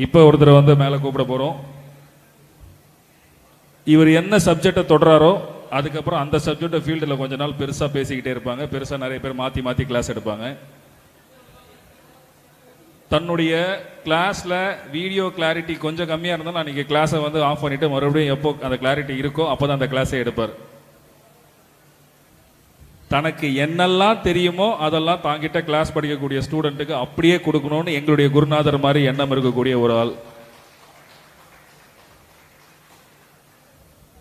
இப்போ ஒருத்தர் வந்து மேலே கூப்பிட போகிறோம். இவர் என்ன சப்ஜெக்டை தொடராரோ அதுக்கப்புறம் அந்த சப்ஜெக்டை ஃபீல்டில் கொஞ்ச நாள் பெருசாக பேசிக்கிட்டே இருப்பாங்க. பெருசாக நிறைய பேர் மாற்றி மாற்றி கிளாஸ் எடுப்பாங்க. தன்னுடைய கிளாஸில் வீடியோ கிளாரிட்டி கொஞ்சம் கம்மியாக இருந்தாலும் அன்றைக்கி கிளாஸை வந்து ஆஃப் பண்ணிவிட்டு மறுபடியும் எப்போ அந்த கிளாரிட்டி இருக்கோ அப்போ தான் அந்த கிளாஸை எடுப்பார். தனக்கு என்னெல்லாம் தெரியுமோ அதெல்லாம் தாங்கிட்ட கிளாஸ் படிக்கக்கூடிய ஸ்டூடெண்ட்டுக்கு அப்படியே கொடுக்கணும்னு எங்களுடைய குருநாதர் மாதிரி எண்ணம் இருக்கக்கூடிய ஒரு ஆள்.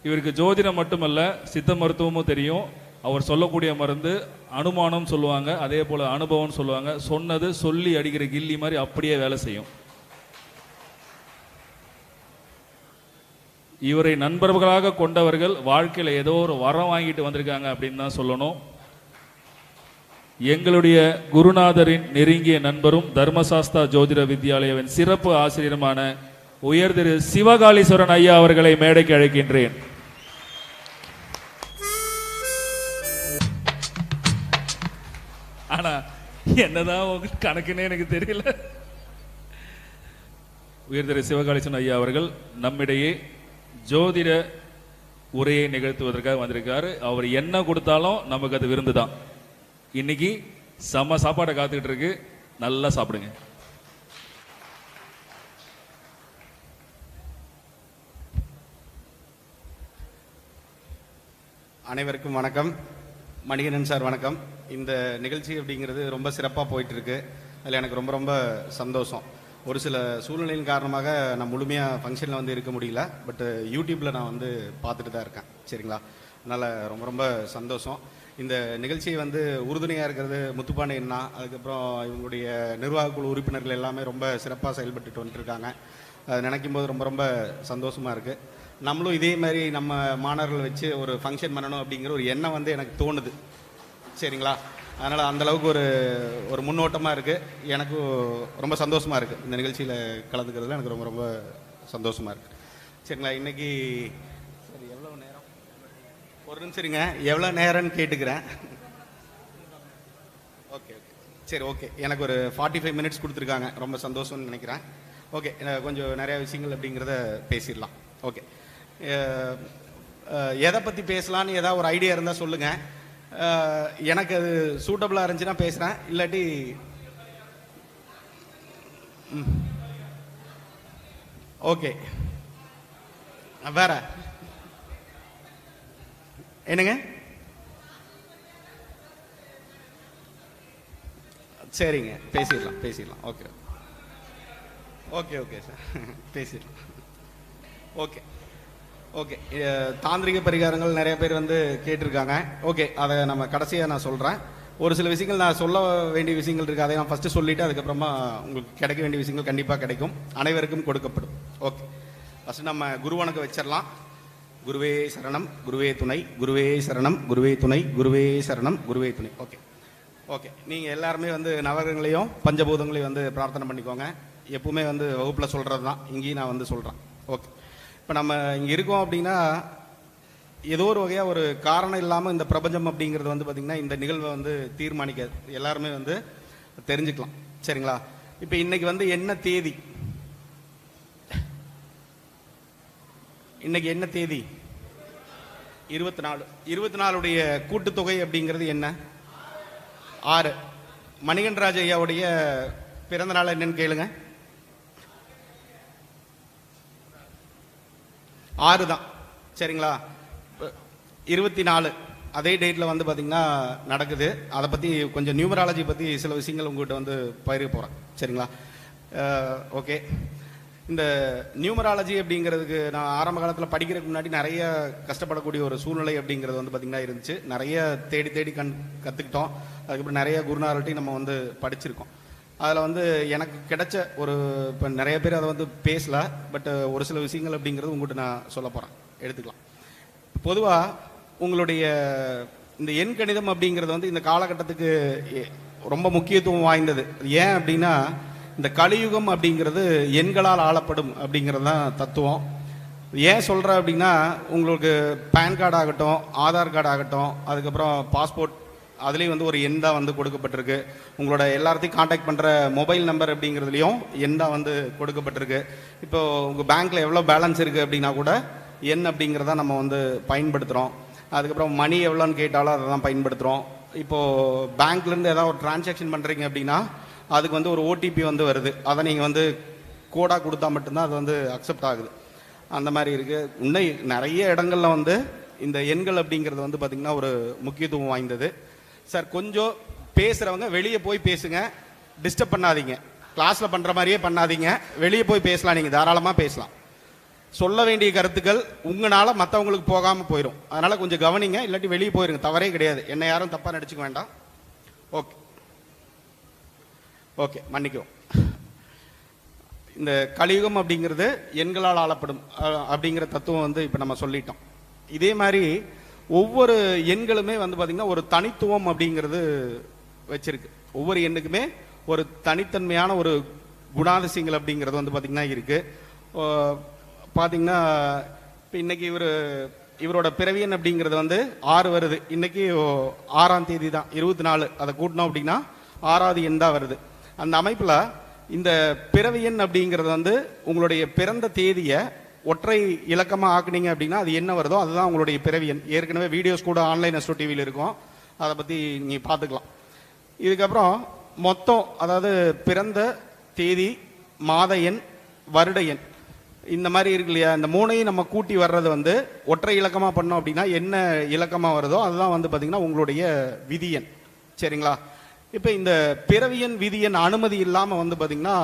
இவருக்கு ஜோதிடம் மட்டுமல்ல, சித்த மருத்துவமும் தெரியும். அவர் சொல்லக்கூடிய மருந்து அனுமானம் சொல்லுவாங்க, அதே போல அனுபவம் சொல்லுவாங்க. சொன்னது சொல்லி அடிக்கிற கில்லி மாதிரி அப்படியே வேலை செய்யும். இவரை நண்பர்களாக கொண்டவர்கள் வாழ்க்கையில் ஏதோ ஒரு வரம் வாங்கிட்டு வந்திருக்காங்க அப்படின்னு தான் சொல்லணும். எங்களுடைய குருநாதரின் நெருங்கிய நண்பரும் தர்மசாஸ்தா ஜோதிட வித்யாலயாவின் சிறப்பு ஆசிரியருமான உயர் திரு சிவகாளீஸ்வரன் ஐயா அவர்களை மேடைக்கு அழைக்கின்றேன். ஆனா என்னதான் உங்களுக்கு கணக்குன்னு எனக்கு தெரியல. உயர் திரு சிவகாளீஸ்வரன் ஐயா அவர்கள் நம்மிடையே ஜோதிட உரையை நிகழ்த்துவதற்காக வந்திருக்காரு. அவர் என்ன கொடுத்தாலும் நமக்கு அது விருந்து தான். இன்னைக்கு செம்ம சாப்பாடை காத்துக்கிட்டு இருக்கு, நல்லா சாப்பிடுங்க. அனைவருக்கும் வணக்கம். மணிகண்டன் சார் வணக்கம். இந்த நிகழ்ச்சி அப்படிங்கிறது ரொம்ப சிறப்பாக போயிட்டு இருக்கு. அதில் எனக்கு ரொம்ப ரொம்ப சந்தோஷம். ஒரு சில சூழ்நிலையின் காரணமாக நான் முழுமையாக ஃபங்க்ஷனில் வந்து இருக்க முடியல. பட் யூடியூப்பில் நான் வந்து பார்த்துட்டு தான் இருக்கேன். சரிங்களா? அதனால் ரொம்ப ரொம்ப சந்தோஷம். இந்த நிகழ்ச்சியை வந்து உறுதுணையாக இருக்கிறது முத்துப்பாண்டி அண்ணா, அதுக்கப்புறம் இவங்களுடைய நிர்வாக குழு உறுப்பினர்கள் எல்லாமே ரொம்ப சிறப்பாக செயல்பட்டுட்டு வந்துட்டுருக்காங்க. அதை நினைக்கும் போது ரொம்ப ரொம்ப சந்தோஷமாக இருக்குது. நம்மளும் இதே மாதிரி நம்ம மாணவர்கள் வச்சு ஒரு ஃபங்க்ஷன் பண்ணணும் அப்படிங்கிற ஒரு எண்ணம் வந்து எனக்கு தோணுது. சரிங்களா? அதனால் அந்தளவுக்கு ஒரு முன்னோட்டமாக இருக்குது. எனக்கும் ரொம்ப சந்தோஷமாக இருக்குது. இந்த நிகழ்ச்சியில் கலந்துக்கிறதுல எனக்கு ரொம்ப ரொம்ப சந்தோஷமாக இருக்குது. சரிங்களா? இன்றைக்கி சரி, எவ்வளோ நேரம்? ஒரு நிமிஷம் இருங்க, எவ்வளோ நேரம்னு கேட்டுக்கிறேன். ஓகே ஓகே சரி ஓகே. எனக்கு ஒரு 45 மினிட்ஸ் கொடுத்துருக்காங்க. ரொம்ப சந்தோஷம்னு நினைக்கிறேன். ஓகே, கொஞ்சம் நிறையா விஷயங்கள் அப்படிங்கிறத பேசிடலாம். ஓகே, எதை பற்றி பேசலான்னு ஏதாவது ஒரு ஐடியா இருந்தால் சொல்லுங்கள். எனக்கு அது சூட்டபிளாக இருந்துச்சுன்னா பேசுகிறேன், இல்லாட்டி ஓகே. வேற என்னங்க? சரிங்க, பேசிடலாம். ஓகே ஓகே ஓகே சார், பேசிடலாம். Okay okay. தாந்திரிக பரிகாரங்கள் நிறைய பேர் வந்து கேட்டிருக்காங்க. ஓகே, அதை நம்ம கடைசியாக நான் சொல்கிறேன். ஒரு சில விஷயங்கள் நான் சொல்ல வேண்டிய விஷயங்கள் இருக்குது. அதை நான் ஃபஸ்ட்டு சொல்லிவிட்டு அதுக்கப்புறமா உங்களுக்கு கிடைக்க வேண்டிய விஷயங்கள் கண்டிப்பாக கிடைக்கும், அனைவருக்கும் கொடுக்கப்படும். ஓகே, ஃபஸ்ட்டு நம்ம குரு வணக்கம் வச்சிடலாம். குருவே சரணம், குருவே துணை, குருவே சரணம், குருவே துணை, குருவே சரணம், குருவே துணை. Okay okay. நீங்கள் எல்லாருமே வந்து நவகிரகங்களையும் பஞ்சபூதங்களையும் வந்து பிரார்த்தனை பண்ணிக்கோங்க. எப்பவுமே வந்து வகுப்பில் சொல்கிறது தான், இங்கேயும் நான் வந்து சொல்கிறேன். ஓகே, இப்போ நம்ம இங்கே இருக்கோம் அப்படின்னா ஏதோ ஒரு வகையாக ஒரு காரணம் இல்லாமல் இந்த பிரபஞ்சம் அப்படிங்கிறது வந்து பார்த்திங்கன்னா இந்த நிகழ்வை வந்து தீர்மானிக்க எல்லாருமே வந்து தெரிஞ்சுக்கலாம். சரிங்களா? இப்போ இன்னைக்கு வந்து என்ன தேதி? இன்னைக்கு என்ன தேதி? 24. 24உடைய கூட்டுத்தொகை அப்படிங்கிறது என்ன? 6. மணிகண்டராஜ் ஐயாவுடைய பிறந்த நாள் என்னன்னு கேளுங்க. 6 தான். சரிங்களா? 24 அதே டேட்டில் வந்து பார்த்திங்கன்னா நடக்குது. அதை பற்றி கொஞ்சம் நியூமராலஜி பற்றி சில விஷயங்கள் உங்கள்கிட்ட வந்து பயிர போகிறேன். சரிங்களா? ஓகே, இந்த நியூமராலஜி அப்படிங்கிறதுக்கு நான் ஆரம்ப காலத்தில் படிக்கிறதுக்கு முன்னாடி நிறைய கஷ்டப்படக்கூடிய ஒரு சூழ்நிலை அப்படிங்கிறது வந்து பார்த்திங்கன்னா இருந்துச்சு. நிறைய தேடி கற்றுக்கிட்டோம். அதுக்கப்புறம் நிறைய குருநாதர்கிட்டையும் நம்ம வந்து படிச்சிருக்கோம். அதில் வந்து எனக்கு கிடைச்ச இப்போ நிறைய பேர் அதை வந்து பேசல. பட் ஒரு சில விஷயங்கள் அப்படிங்கிறது உங்கள்கிட்ட நான் சொல்ல போகிறேன், எடுத்துக்கலாம். பொதுவாக உங்களுடைய இந்த எண் கணிதம் அப்படிங்கிறது வந்து இந்த காலகட்டத்துக்கு ரொம்ப முக்கியத்துவம் வாய்ந்தது. ஏன் அப்படின்னா இந்த கலியுகம் அப்படிங்கிறது எண்களால் ஆளப்படும் அப்படிங்கிறது தான் தத்துவம். ஏன் சொல்கிறேன் அப்படின்னா உங்களுக்கு பேன் கார்டு ஆகட்டும், ஆதார் கார்டு ஆகட்டும், அதுக்கப்புறம் பாஸ்போர்ட் அதுலேயும் வந்து ஒரு எண் தான் வந்து கொடுக்கப்பட்டிருக்கு. உங்களோட எல்லாத்தையும் காண்டாக்ட் பண்ணுற மொபைல் நம்பர் அப்படிங்கிறதுலையும் எண் தான் வந்து கொடுக்கப்பட்டிருக்கு. இப்போ உங்கள் பேங்க்கில் எவ்வளோ பேலன்ஸ் இருக்குது அப்படின்னா கூட எண் அப்படிங்கிறத நம்ம வந்து பயன்படுத்துகிறோம். அதுக்கப்புறம் மணி எவ்வளோன்னு கேட்டாலும் அதை தான் பயன்படுத்துகிறோம். இப்போது பேங்க்லேருந்து ஏதாவது ஒரு டிரான்சாக்ஷன் பண்ணுறீங்க அப்படின்னா அதுக்கு வந்து ஒரு ஓடிபி வந்து வருது. அதை நீங்கள் வந்து கோடாக கொடுத்தா மட்டும்தான் அது வந்து அக்செப்ட் ஆகுது. அந்த மாதிரி இருக்குது. இன்னும் நிறைய இடங்கள்ல வந்து இந்த எண்கள் அப்படிங்கிறது வந்து பார்த்திங்கன்னா ஒரு முக்கியத்துவம் வாய்ந்தது. சார் கொஞ்சம் பேசுகிறவங்க வெளியே போய் பேசுங்க, டிஸ்டர்ப் பண்ணாதீங்க. கிளாஸில் பண்ணுற மாதிரியே பண்ணாதீங்க, வெளியே போய் பேசலாம், நீங்கள் தாராளமாக பேசலாம். சொல்ல வேண்டிய கருத்துக்கள் உங்களால் மற்றவங்களுக்கு போகாமல் போயிடும். அதனால் கொஞ்சம் கவனிங்க, இல்லாட்டி வெளியே போயிருங்க, தவறே கிடையாது. என்னை யாரும் தப்பாக நடிச்சுக்க வேண்டாம். ஓகே ஓகே மன்னிக்கும். இந்த கலியுகம் அப்படிங்கிறது எண்களால் ஆளப்படும் அப்படிங்கிற தத்துவம் வந்து இப்போ நம்ம சொல்லிட்டோம். இதே மாதிரி ஒவ்வொரு எண்களுமே வந்து பார்த்திங்கன்னா ஒரு தனித்துவம் அப்படிங்கிறது வச்சிருக்கு. ஒவ்வொரு எண்ணுக்குமே ஒரு தனித்தன்மையான ஒரு குணாதிசயங்கள் அப்படிங்கிறது வந்து பார்த்திங்கன்னா இருக்குது. பார்த்திங்கன்னா இப்போ இன்றைக்கி இவரோட பிறவியன் அப்படிங்கிறது வந்து 6 வருது. இன்றைக்கி 6ஆம் தேதி தான், 24. அதை கூட்டினோம் அப்படின்னா 6வது எண் தான் வருது. அந்த அமைப்பில் இந்த பிறவியன் அப்படிங்கிறது வந்து உங்களுடைய பிறந்த தேதியை ஒற்றை இலக்கமாக ஆக்குனீங்க அப்படின்னா அது என்ன வருதோ அதுதான் உங்களுடைய பிறவியன். ஏற்கனவே வீடியோஸ் கூட ஆன்லைன் அஸ்ட்ரோ டிவியில் இருக்கும், அதை பற்றி நீங்கள் பார்த்துக்கலாம். இதுக்கப்புறம் மொத்தம், அதாவது பிறந்த தேதி, மாத எண், வருட எண், இந்த மாதிரி இருக்கு இல்லையா, இந்த மூணையும் நம்ம கூட்டி வர்றது வந்து ஒற்றை இலக்கமாக பண்ணோம் அப்படின்னா என்ன இலக்கமாக வருதோ அதுதான் வந்து பார்த்திங்கன்னா உங்களுடைய விதியன். சரிங்களா? இப்போ இந்த பிறவியன் விதியன் அனுமதி இல்லாமல் வந்து பார்த்திங்கன்னா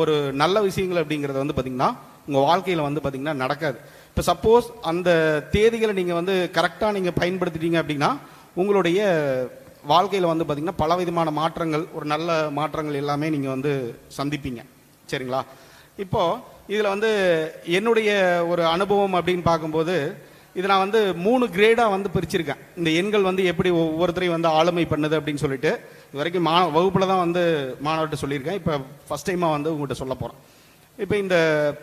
ஒரு நல்ல விஷயங்கள் அப்படிங்கிறது வந்து பார்த்திங்கன்னா உங்கள் வாழ்க்கையில் வந்து பார்த்திங்கன்னா நடக்காது. இப்போ சப்போஸ் அந்த தேதிகளை நீங்கள் வந்து கரெக்டாக நீங்கள் பயன்படுத்திட்டீங்க அப்படின்னா உங்களுடைய வாழ்க்கையில் வந்து பார்த்திங்கன்னா பலவிதமான மாற்றங்கள், ஒரு நல்ல மாற்றங்கள் எல்லாமே நீங்கள் வந்து சந்திப்பீங்க. சரிங்களா? இப்போது இதில் வந்து என்னுடைய ஒரு அனுபவம் அப்படின்னு பார்க்கும்போது இது நான் வந்து 3 கிரேடாக வந்து பிரிச்சிருக்கேன். இந்த எண்கள் வந்து எப்படி ஒவ்வொருத்தரையும் வந்து ஆளுமை பண்ணுது அப்படின்னு சொல்லிட்டு இது வரைக்கும் வகுப்பில் தான் வந்து மாணவர்கிட்ட சொல்லியிருக்கேன். இப்போ ஃபஸ்ட் டைமாக வந்து உங்கள்கிட்ட சொல்ல போகிறேன். இப்போ இந்த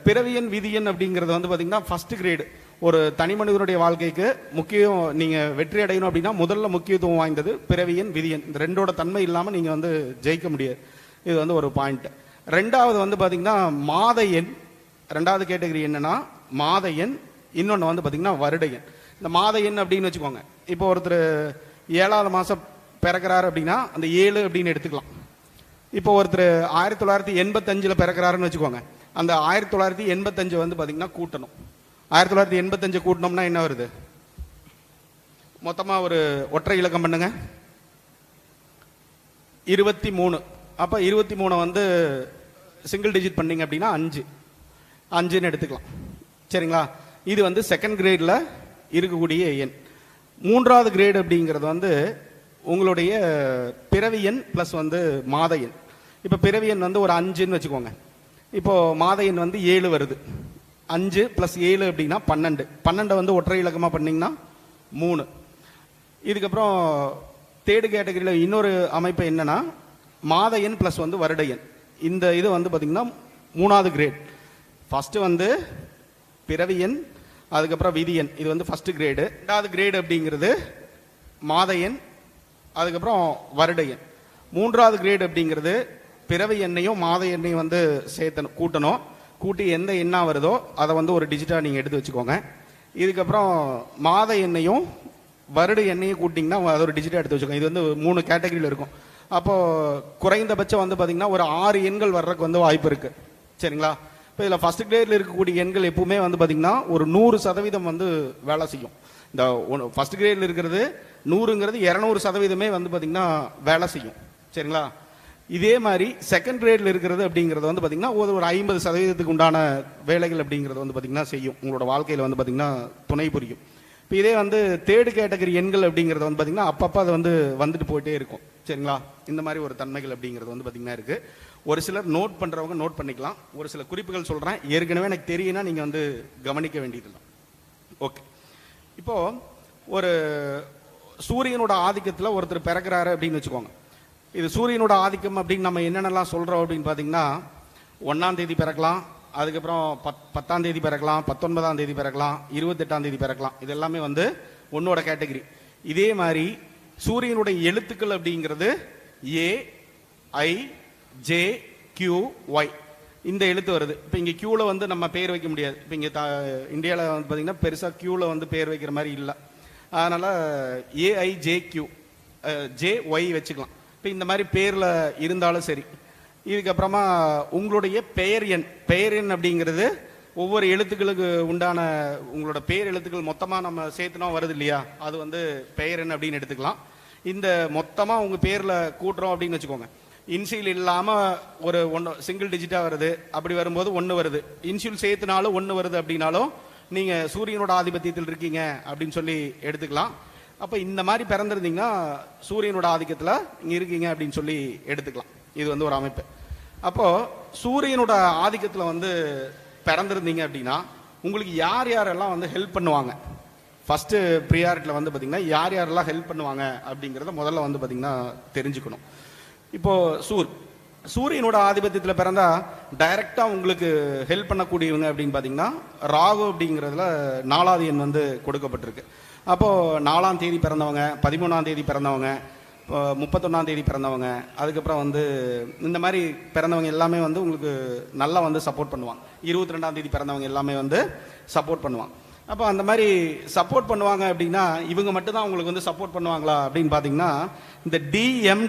பிறவியன் விதியன் அப்படிங்கிறது வந்து பார்த்திங்கன்னா ஃபஸ்ட்டு கிரேடு. ஒரு தனி மனிதனுடைய வாழ்க்கைக்கு முக்கியம், நீங்கள் வெற்றி அடையணும் அப்படின்னா முதல்ல முக்கியத்துவம் வாய்ந்தது பிறவியன் விதியன். இந்த ரெண்டோட தன்மை இல்லாமல் நீங்கள் வந்து ஜெயிக்க முடியாது. இது வந்து ஒரு பாயிண்ட். ரெண்டாவது வந்து பார்த்திங்கன்னா மாத எண். ரெண்டாவது கேட்டகரி என்னன்னா மாத எண். இன்னொன்று வந்து பார்த்திங்கன்னா வருட எண். இந்த மாத எண் அப்படின்னு வச்சுக்கோங்க. இப்போ ஒருத்தர் 7வது மாதம் பிறக்கிறாரு அப்படின்னா அந்த 7 அப்படின்னு எடுத்துக்கலாம். இப்போ ஒருத்தர் 1985 பிறக்கிறாருன்னு வச்சுக்கோங்க. அந்த 1985 வந்து பார்த்திங்கன்னா கூட்டணும். 1985 கூட்டினோம்னா என்ன வருது? மொத்தமாக ஒரு ஒற்றை இலக்கம் பண்ணுங்க, 23. அப்போ 23 வந்து சிங்கிள் டிஜிட் பண்ணீங்க அப்படின்னா 5ன்னு எடுத்துக்கலாம். சரிங்களா? இது வந்து செகண்ட் கிரேடில் இருக்கக்கூடிய எண். 3வது கிரேடு அப்படிங்கிறது வந்து உங்களுடைய பிறவி எண் ப்ளஸ் வந்து மாத எண். இப்போ பிறவி எண் வந்து ஒரு 5ன்னு வச்சுக்கோங்க. இப்போது மாத எண் வந்து 7 வருது. 5 + 7 அப்படின்னா 12. 12 வந்து ஒற்றை இலக்கமாக பண்ணிங்கன்னா 3. இதுக்கப்புறம் தேர்டு கேட்டகரியில் இன்னொரு அமைப்பு என்னன்னா மாத எண் ப்ளஸ் வந்து வருட எண். இந்த இது வந்து பார்த்திங்கன்னா 3வது கிரேட். ஃபஸ்ட்டு வந்து பிறவி எண், அதுக்கப்புறம் விதி எண். இது வந்து ஃபஸ்ட்டு கிரேடு. 2வது கிரேடு அப்படிங்கிறது மாத எண், அதுக்கப்புறம் வருட எண். 3வது கிரேடு அப்படிங்கிறது பிறவி எண்ணையும் மாத எண்ணையும் வந்து சேர்த்தணும், கூட்டணும். கூட்டி எந்த எண்ணாக வருதோ அதை வந்து ஒரு டிஜிட்டாக நீங்கள் எடுத்து வச்சுக்கோங்க. இதுக்கப்புறம் மாத எண்ணையும் வருட எண்ணையும் கூட்டிங்கன்னா அதை ஒரு டிஜிட்டாக எடுத்து வச்சுக்கோங்க. இது வந்து 3 கேட்டகரியில் இருக்கும். அப்போது குறைந்தபட்சம் வந்து பார்த்திங்கன்னா ஒரு 6 எண்கள் வர்றதுக்கு வந்து வாய்ப்பு இருக்குது. சரிங்களா? இப்போ இதில் ஃபஸ்ட் கிரேடில் இருக்கக்கூடிய எண்கள் எப்பவுமே வந்து பார்த்திங்கன்னா ஒரு 100% வந்து வேலை செய்யும். இந்த ஃபஸ்ட் கிரேடில் இருக்கிறது 100ங்கிறது 200% வந்து பார்த்திங்கன்னா வேலை செய்யும். சரிங்களா? இதே மாதிரி செகண்ட் கிரேடில் இருக்கிறது அப்படிங்கிறது வந்து பார்த்திங்கன்னா ஒரு 50% உண்டான வேலைகள் அப்படிங்கிறது வந்து பார்த்திங்கன்னா செய்யும். உங்களோட வாழ்க்கையில் வந்து பார்த்திங்கன்னா துணை புரியும். இப்போ இதே வந்து தேர்டு கேட்டகரி எண்கள் அப்படிங்கிறது வந்து பார்த்திங்கன்னா அப்பப்போ அது வந்து வந்துட்டு போயிட்டே இருக்கும். சரிங்களா? இந்த மாதிரி ஒரு தன்மைகள் அப்படிங்கிறது வந்து பார்த்திங்கன்னா இருக்குது. ஒரு சிலர் நோட் பண்ணுறவங்க நோட் பண்ணிக்கலாம். ஒரு சில குறிப்புகள் சொல்கிறேன், ஏற்கனவே எனக்கு தெரியும்னா நீங்கள் வந்து கவனிக்க வேண்டியதில்லை. ஓகே. இப்போது ஒரு சூரியனோட ஆதிக்கத்தில் ஒருத்தர் பிறக்கிறாரு அப்படின்னு வச்சுக்கோங்க. இது சூரியனோட ஆதிக்கம் அப்படின்னு நம்ம என்னென்னலாம் சொல்கிறோம் அப்படின்னு பார்த்தீங்கன்னா 1ஆம் தேதி பிறக்கலாம், அதுக்கப்புறம் 10ஆம் தேதி பிறக்கலாம், 19ஆம் தேதி பிறக்கலாம், 28ஆம் தேதி பிறக்கலாம். இது எல்லாமே வந்து ஒன்னோட கேட்டகரி. இதே மாதிரி சூரியனுடைய எழுத்துக்கள் அப்படிங்கிறது ஏ ஐ ஜே கியூ ஒய் இந்த எழுத்து வருது. இப்போ இங்கே கியூவில் வந்து நம்ம பேர் வைக்க முடியாது. இப்போ இங்கே இந்தியாவில் வந்து பார்த்தீங்கன்னா பெருசாக கியூவில் வந்து பேர் வைக்கிற மாதிரி இல்லை. அதனால் ஏஐஜேக்யூ ஜே ஒய் வச்சுக்கலாம். இப்போ இந்த மாதிரி பேரில் இருந்தாலும் சரி. இதுக்கப்புறமா உங்களுடைய பெயர் எண் அப்படிங்கிறது ஒவ்வொரு எழுத்துக்களுக்கு உண்டான உங்களோட பேர் எழுத்துக்கள் மொத்தமாக நம்ம சேர்த்துனா வருது இல்லையா, அது வந்து பெயர் எண் அப்படின்னு எடுத்துக்கலாம். இந்த மொத்தமாக உங்கள் பேரில் கூட்டுறோம் அப்படின்னு வச்சுக்கோங்க. இன்சியல் இல்லாமல் ஒரு சிங்கிள் டிஜிட்டாக வருது, அப்படி வரும்போது 1 வருது. இன்சியல் சேர்த்துனாலும் 1 வருது அப்படின்னாலும் நீங்கள் சூரியனோட ஆதிபத்தியத்தில் இருக்கீங்க அப்படின்னு சொல்லி எடுத்துக்கலாம். அப்போ இந்த மாதிரி பிறந்திருந்தீங்கன்னா சூரியனோட ஆதிக்கத்தில் இங்கே இருக்கீங்க அப்படின்னு சொல்லி எடுத்துக்கலாம். இது வந்து ஒரு அமைப்பு. அப்போது சூரியனோட ஆதிக்கத்தில் வந்து பிறந்திருந்தீங்க அப்படின்னா உங்களுக்கு யார் யாரெல்லாம் வந்து ஹெல்ப் பண்ணுவாங்க, ஃபஸ்ட்டு ப்ரியாரிட்டியில் வந்து பார்த்திங்கன்னா யார் யாரெல்லாம் ஹெல்ப் பண்ணுவாங்க அப்படிங்கிறத முதல்ல வந்து பார்த்திங்கன்னா தெரிஞ்சுக்கணும். இப்போது சூரியனோட ஆதிபத்தியத்தில் பிறந்தா டைரெக்டாக உங்களுக்கு ஹெல்ப் பண்ணக்கூடியவங்க அப்படின்னு பார்த்தீங்கன்னா ராகு அப்படிங்கிறதுல 4வது எண் வந்து கொடுக்கப்பட்டிருக்கு. அப்போது 4ஆம் தேதி பிறந்தவங்க, 13ஆம் தேதி பிறந்தவங்க, 31ஆம் தேதி பிறந்தவங்க, அதுக்கப்புறம் வந்து இந்த மாதிரி பிறந்தவங்க எல்லாமே வந்து உங்களுக்கு நல்லா வந்து சப்போர்ட் பண்ணுவாங்க. 22ஆம் தேதி பிறந்தவங்க எல்லாமே வந்து சப்போர்ட் பண்ணுவாங்க. அப்போ அந்த மாதிரி சப்போர்ட் பண்ணுவாங்க அப்படின்னா இவங்க மட்டும்தான் உங்களுக்கு வந்து சப்போர்ட் பண்ணுவாங்களா அப்படின்னு பார்த்தீங்கன்னா இந்த DM